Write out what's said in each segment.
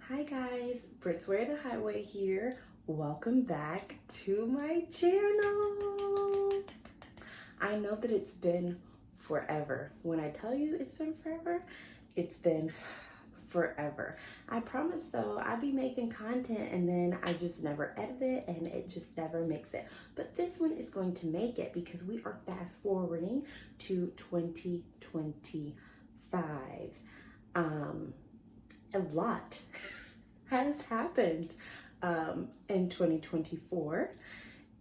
Hi guys, Britsware the Highway here. Welcome back to my channel. I know that it's been forever. When I tell you it's been forever, it's been forever. I promise though, I be making content and then I just never edit it and it just never makes it. But this one is going to make it because we are fast forwarding to 2025. A lot has happened in 2024,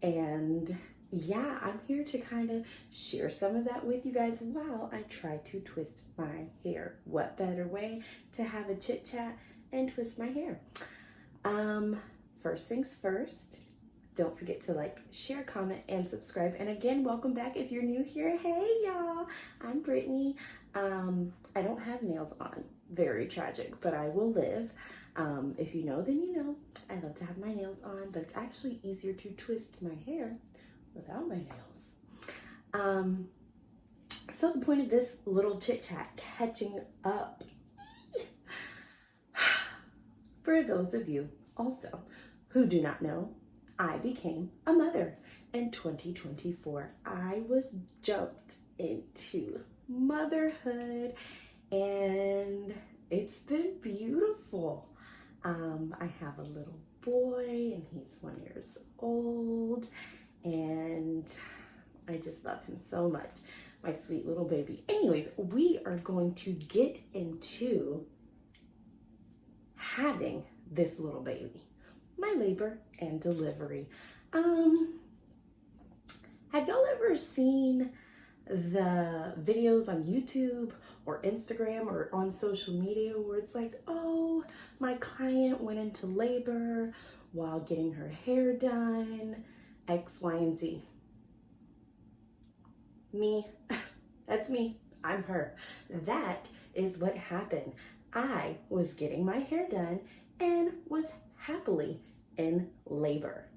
and yeah, I'm here to kind of share some of that with you guys while I try to twist my hair. What better way to have a chit chat and twist my hair? First things first, don't forget to like, share, comment, and subscribe. And again, welcome back if you're new here. Hey y'all, I'm Brittany. I don't have nails on. Very tragic, but I will live. If you know, then you know. I love to have my nails on, but it's actually easier to twist my hair without my nails. So the point of this little chit chat, catching up. For those of you also who do not know, I became a mother in 2024. I was jumped into motherhood and it's been beautiful. I have a little boy and he's 1 year old and I just love him so much. My sweet little baby. Anyways, we are going to get into having this little baby, my labor and delivery. Have y'all ever seen the videos on YouTube or Instagram or on social media where it's like, oh, my client went into labor while getting her hair done, X, Y, and Z? Me, that's me, I'm her. That is what happened. I was getting my hair done and was happily in labor.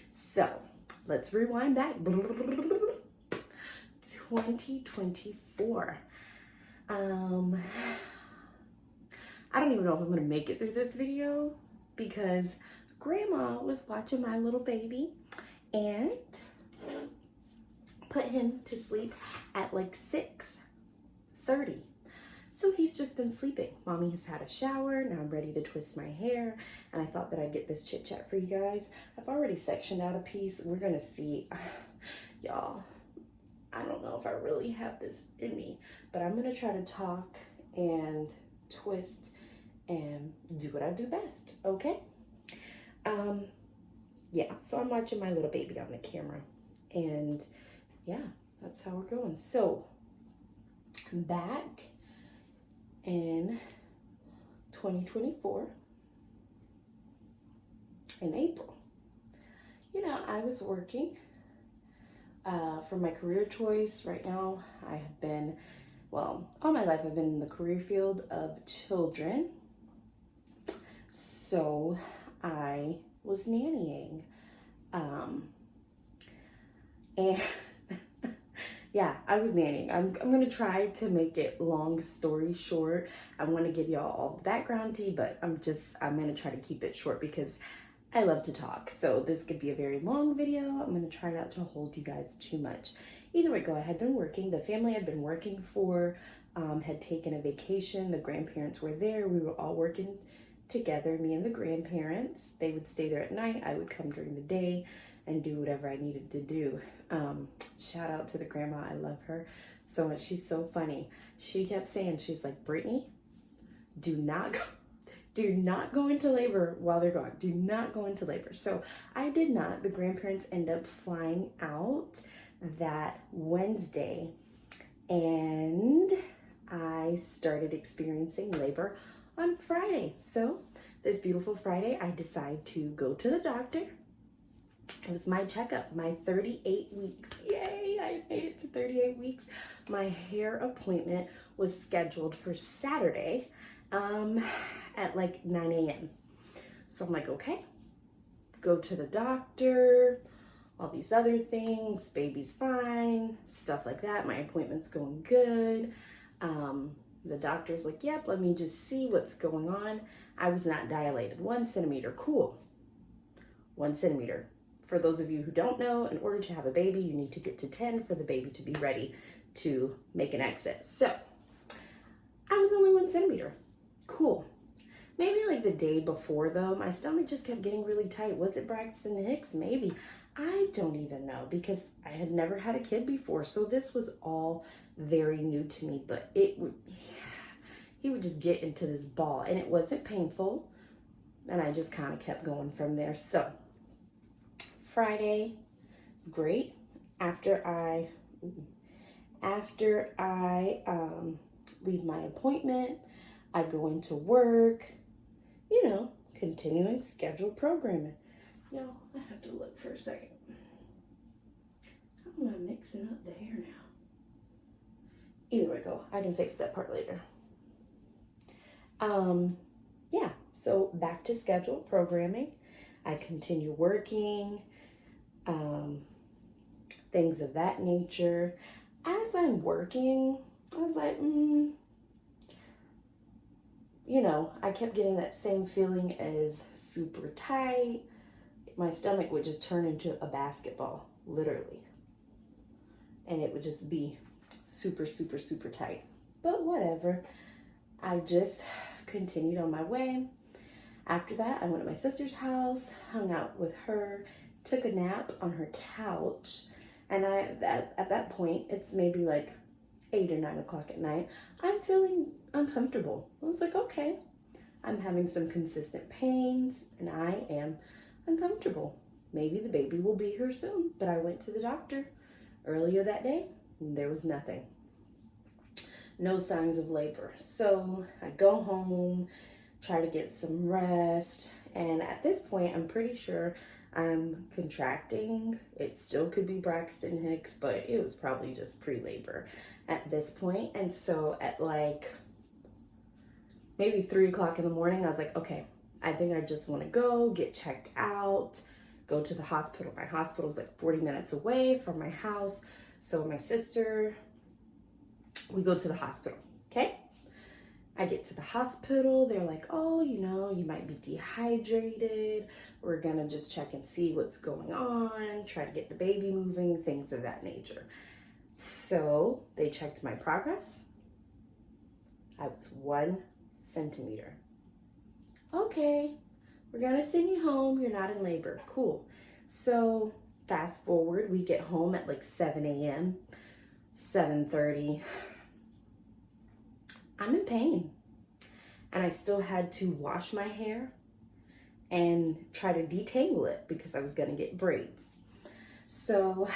So let's rewind back. 2024. I don't even know if I'm gonna make it through this video because grandma was watching my little baby and put him to sleep at like 6:30. So he's just been sleeping. Mommy has had a shower. Now I'm ready to twist my hair. And I thought that I'd get this chit chat for you guys. I've already sectioned out a piece. We're gonna see. Y'all, I don't know if I really have this in me, but I'm gonna try to talk and twist and do what I do best, okay? Yeah, so I'm watching my little baby on the camera and yeah, that's how we're going. So back in 2024, in April, you know, I was working for my career choice. Right now, I have been, well, all my life I've been in the career field of children. So I was nannying. And yeah, I was nannying. I'm gonna try to make it long story short. I want to give y'all all the background tea, but I'm gonna try to keep it short because I love to talk. So this could be a very long video. I'm gonna try not to hold you guys too much. Either way, I had been working. The family I'd been working for had taken a vacation. The grandparents were there. We were all working together, me and the grandparents. They would stay there at night. I would come during the day and do whatever I needed to do. Shout out to the grandma. I love her so much. She's so funny. She kept saying, she's like, Brittany, do not go into labor while they're gone. Do not go into labor. So I did not. The grandparents end up flying out that Wednesday and I started experiencing labor on Friday. So this beautiful Friday, I decided to go to the doctor. It was my checkup, my 38 weeks. Yay, I made it to 38 weeks. My hair appointment was scheduled for Saturday at like 9 a.m. So I'm like, okay, go to the doctor, all these other things, baby's fine, stuff like that. My appointment's going good. The doctor's like, yep, let me just see what's going on. I was not dilated. 1 centimeter. Cool. 1 centimeter. For those of you who don't know, in order to have a baby, you need to get to 10 for the baby to be ready to make an exit. So I was only 1 centimeter. Cool. Maybe like the day before though, my stomach just kept getting really tight. Was it Braxton Hicks? Maybe. I don't even know because I had never had a kid before. So this was all very new to me, but he would just get into this ball and it wasn't painful. And I just kind of kept going from there. So Friday was great. After I leave my appointment, I go into work, you know, continuing scheduled programming. Yo, I have to look for a second. How am I mixing up the hair now? Either way go, I can fix that part later. Yeah, so back to scheduled programming. I continue working, things of that nature. As I'm working, I was like, you know, I kept getting that same feeling as super tight. My stomach would just turn into a basketball, literally. And it would just be super, super, super tight. But whatever. I just continued on my way. After that, I went to my sister's house, hung out with her, took a nap on her couch. And at that point, it's maybe like 8 or 9 o'clock at night. I'm feeling uncomfortable. I was like, okay, I'm having some consistent pains and I am uncomfortable. Maybe the baby will be here soon. But I went to the doctor earlier that day and there was nothing. No signs of labor. So I go home, try to get some rest. And at this point, I'm pretty sure I'm contracting. It still could be Braxton Hicks, but it was probably just pre-labor at this point. And so at like maybe 3 o'clock in the morning, I was like, okay, I think I just want to go get checked out, go to the hospital. My hospital's like 40 minutes away from my house. So my sister, we go to the hospital, okay? I get to the hospital. They're like, oh, you know, you might be dehydrated. We're gonna just check and see what's going on, try to get the baby moving, things of that nature. So they checked my progress. I was 1 centimeter. Okay, we're gonna send you home. You're not in labor. Cool. So fast forward, we get home at like 7 a.m., 7:30. I'm in pain. And I still had to wash my hair and try to detangle it because I was gonna get braids. So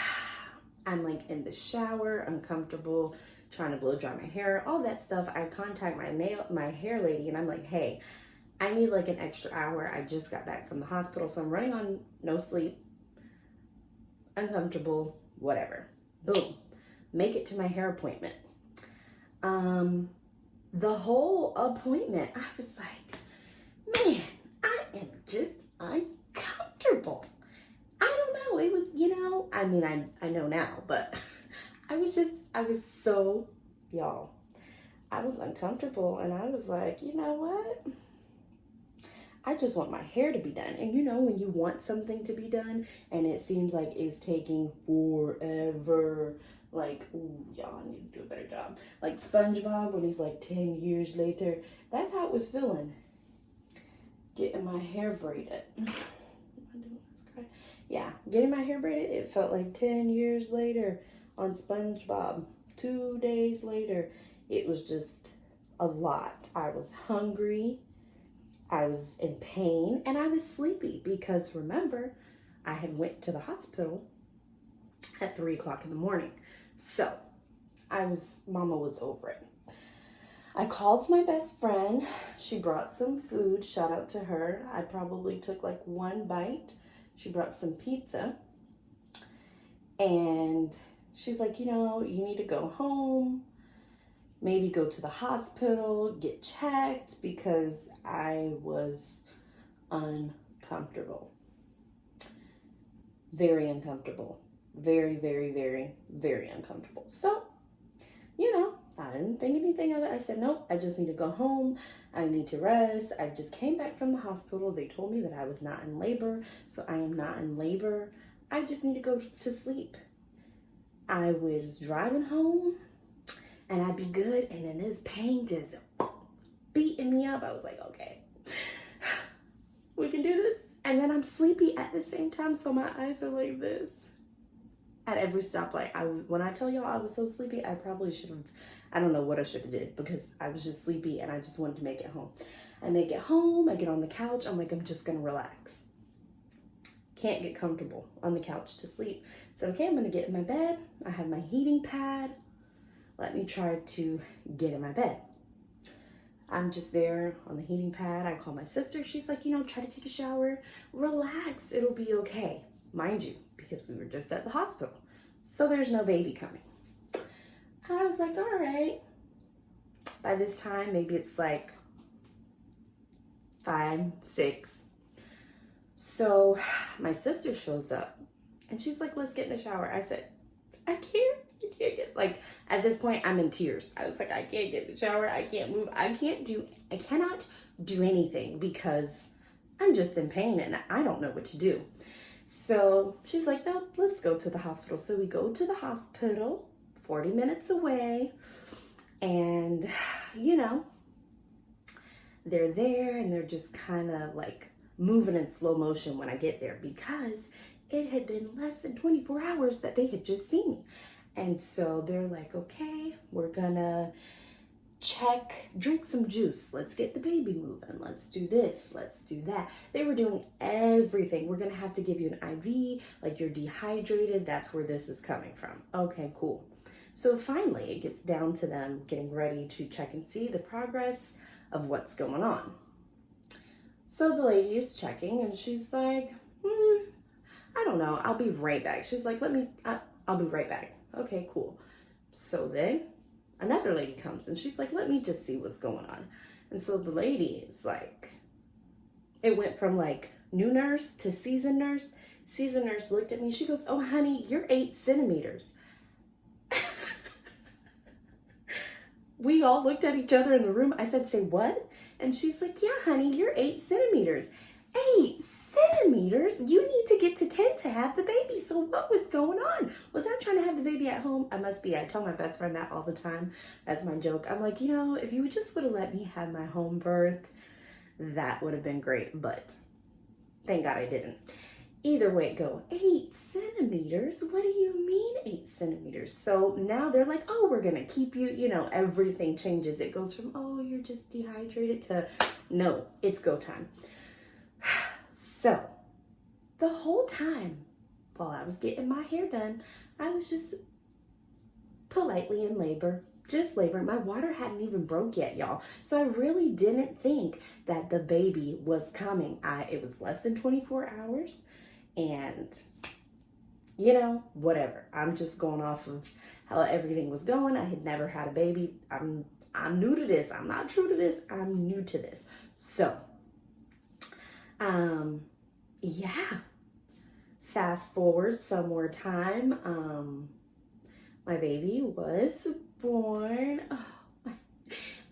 I'm like in the shower, uncomfortable, trying to blow dry my hair, all that stuff. I contact my hair lady and I'm like, hey, I need like an extra hour. I just got back from the hospital, so I'm running on no sleep, uncomfortable, whatever. Boom, make it to my hair appointment. The whole appointment, I was like, man, I am just uncomfortable. I don't know. It was, you know, I mean, I know now, but I was so, y'all, I was uncomfortable and I was like, you know what? I just want my hair to be done. And you know, when you want something to be done and it seems like it's taking forever, like, ooh, y'all, I need to do a better job. Like SpongeBob when he's like 10 years later. That's how it was feeling. Getting my hair braided. Yeah, getting my hair braided, it felt like 10 years later on SpongeBob. 2 days later, it was just a lot. I was hungry, I was in pain, and I was sleepy because remember, I had went to the hospital at 3 o'clock in the morning. So mama was over it. I called my best friend. She brought some food. Shout out to her. I probably took like 1 bite. She brought some pizza. And she's like, you know, you need to go home. Maybe go to the hospital, get checked because I was uncomfortable. Very uncomfortable. Very, very, very, very uncomfortable. So, you know, I didn't think anything of it. I said, nope, I just need to go home. I need to rest. I just came back from the hospital. They told me that I was not in labor, so I am not in labor. I just need to go to sleep. I was driving home and I'd be good, and then this pain just beating me up. I was like, okay, we can do this. And then I'm sleepy at the same time, so my eyes are like this. At every stoplight, when I tell y'all I was so sleepy, I probably should have, I don't know what I should have did, because I was just sleepy and I just wanted to make it home. I make it home, I get on the couch, I'm like, I'm just gonna relax. Can't get comfortable on the couch to sleep. So, okay, I'm gonna get in my bed. I have my heating pad. Let me try to get in my bed. I'm just there on the heating pad. I call my sister. She's like, try to take a shower. Relax, it'll be okay. Mind you, because we were just at the hospital. So there's no baby coming. I was like, all right. By this time, maybe it's like 5, 6. So my sister shows up and she's like, let's get in the shower. I said, I can't get, like, at this point I'm in tears. I was like, I can't get in the shower. I can't move. I cannot do anything because I'm just in pain and I don't know what to do. So she's like, no, let's go to the hospital. So we go to the hospital, 40 minutes away, and they're there and they're just kind of like moving in slow motion when I get there, because it had been less than 24 hours that they had just seen me. And so they're like, okay, we're gonna drink some juice. Let's get the baby moving. Let's do this. Let's do that. They were doing everything. We're gonna have to give you an IV, like you're dehydrated. That's where this is coming from. Okay, cool. So finally it gets down to them getting ready to check and see the progress of what's going on. So the lady is checking and she's like, I don't know. I'll be right back. She's like, I'll be right back. Okay, cool. So then another lady comes and she's like, let me just see what's going on. And so the lady is like, it went from like new nurse to seasoned nurse. Seasoned nurse looked at me. She goes, oh, honey, you're 8 centimeters. We all looked at each other in the room. I said, say what? And she's like, yeah, honey, you're 8 centimeters. 8 centimeters? You need to get to 10 to have the baby. So what was going on? Was I trying to have the baby at home? I must be. I tell my best friend that all the time. That's my joke. I'm like, if you just would have let me have my home birth, that would have been great. But thank God I didn't. Either way it go, 8 centimeters? What do you mean 8 centimeters? So now they're like, oh, we're going to keep you, everything changes. It goes from, oh, you're just dehydrated to, no, it's go time. So the whole time while I was getting my hair done, I was just politely in labor. Just labor. My water hadn't even broke yet, y'all. So I really didn't think that the baby was coming. It was less than 24 hours. And, whatever. I'm just going off of how everything was going. I had never had a baby. I'm new to this. I'm not true to this. I'm new to this. So, yeah. Fast forward some more time. My baby was born. Oh,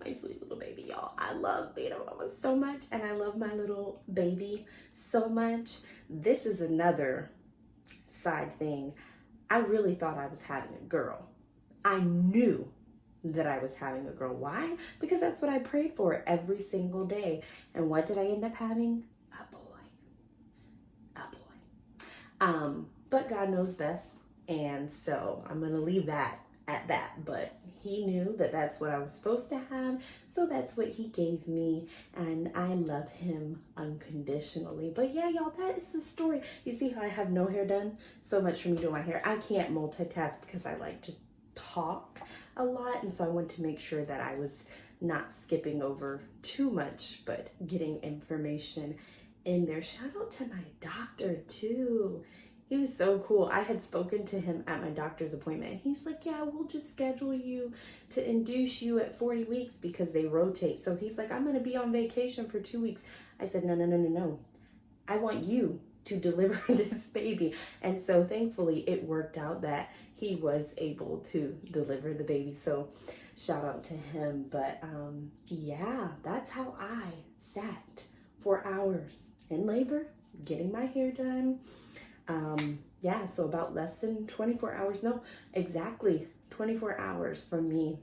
my sweet little baby, y'all. I love being a mama so much, and I love my little baby so much. This is another side thing. I really thought I was having a girl. I knew that I was having a girl. Why? Because that's what I prayed for every single day. And what did I end up having? A boy. But God knows best. And so I'm going to leave that at that. But he knew that that's what I was supposed to have. So that's what he gave me. And I love him unconditionally. But yeah, y'all, that is the story. You see how I have no hair done? So much for me doing my hair. I can't multitask because I like to talk a lot. And so I wanted to make sure that I was not skipping over too much, but getting information in there. Shout out to my doctor too. He was so cool. I had spoken to him at my doctor's appointment. He's like, yeah, we'll just schedule you to induce you at 40 weeks because they rotate. So he's like, I'm going to be on vacation for 2 weeks. I said, no. I want you to deliver this baby. And so thankfully it worked out that he was able to deliver the baby. So shout out to him. But yeah, that's how I sat for hours in labor getting my hair done. Yeah, so about less than 24 hours, no, exactly 24 hours from me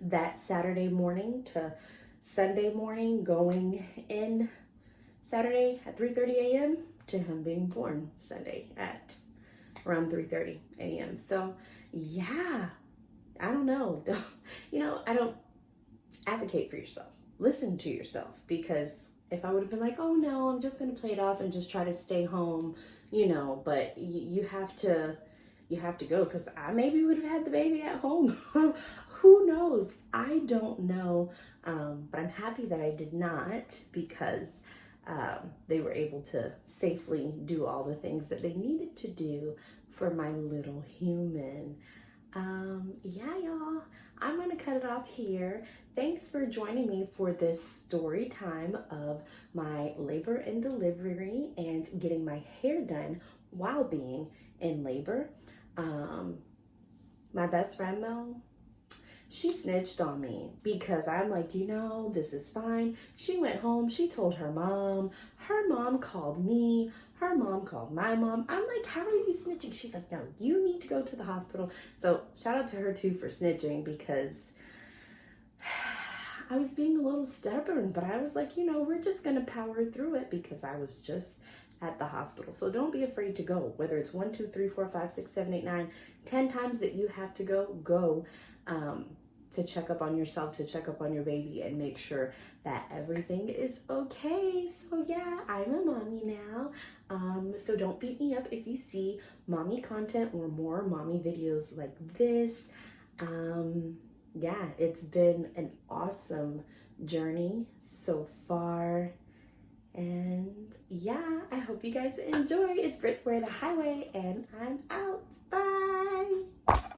that Saturday morning to Sunday morning, going in Saturday at 3:30 a.m. to him being born Sunday at around 3:30 a.m. So yeah, I don't know. I don't advocate for yourself. Listen to yourself, because if I would have been like, oh no, I'm just gonna play it off and just try to stay home, but you have to go, because I maybe would have had the baby at home. Who knows? I don't know. But I'm happy that I did not, because they were able to safely do all the things that they needed to do for my little human. Yeah, y'all, I'm gonna cut it off here. Thanks for joining me for this story time of my labor and delivery and getting my hair done while being in labor. My best friend, though, she snitched on me, because I'm like, this is fine. She went home, she told her mom called me, her mom called my mom. I'm like, how are you snitching? She's like, no, you need to go to the hospital. So shout out to her too for snitching, because I was being a little stubborn, but I was like, we're just gonna power through it, because I was just at the hospital. So don't be afraid to go, whether it's 1, 2, 3, 4, 5, 6, 7, 8, 9, 10 times that you have to go. To check up on yourself, to check up on your baby, and make sure that everything is okay. So yeah, I'm a mommy now. So don't beat me up if you see mommy content or more mommy videos like this. Yeah, it's been an awesome journey so far. And yeah, I hope you guys enjoy. It's Brits Wear the Highway, and I'm out. Bye.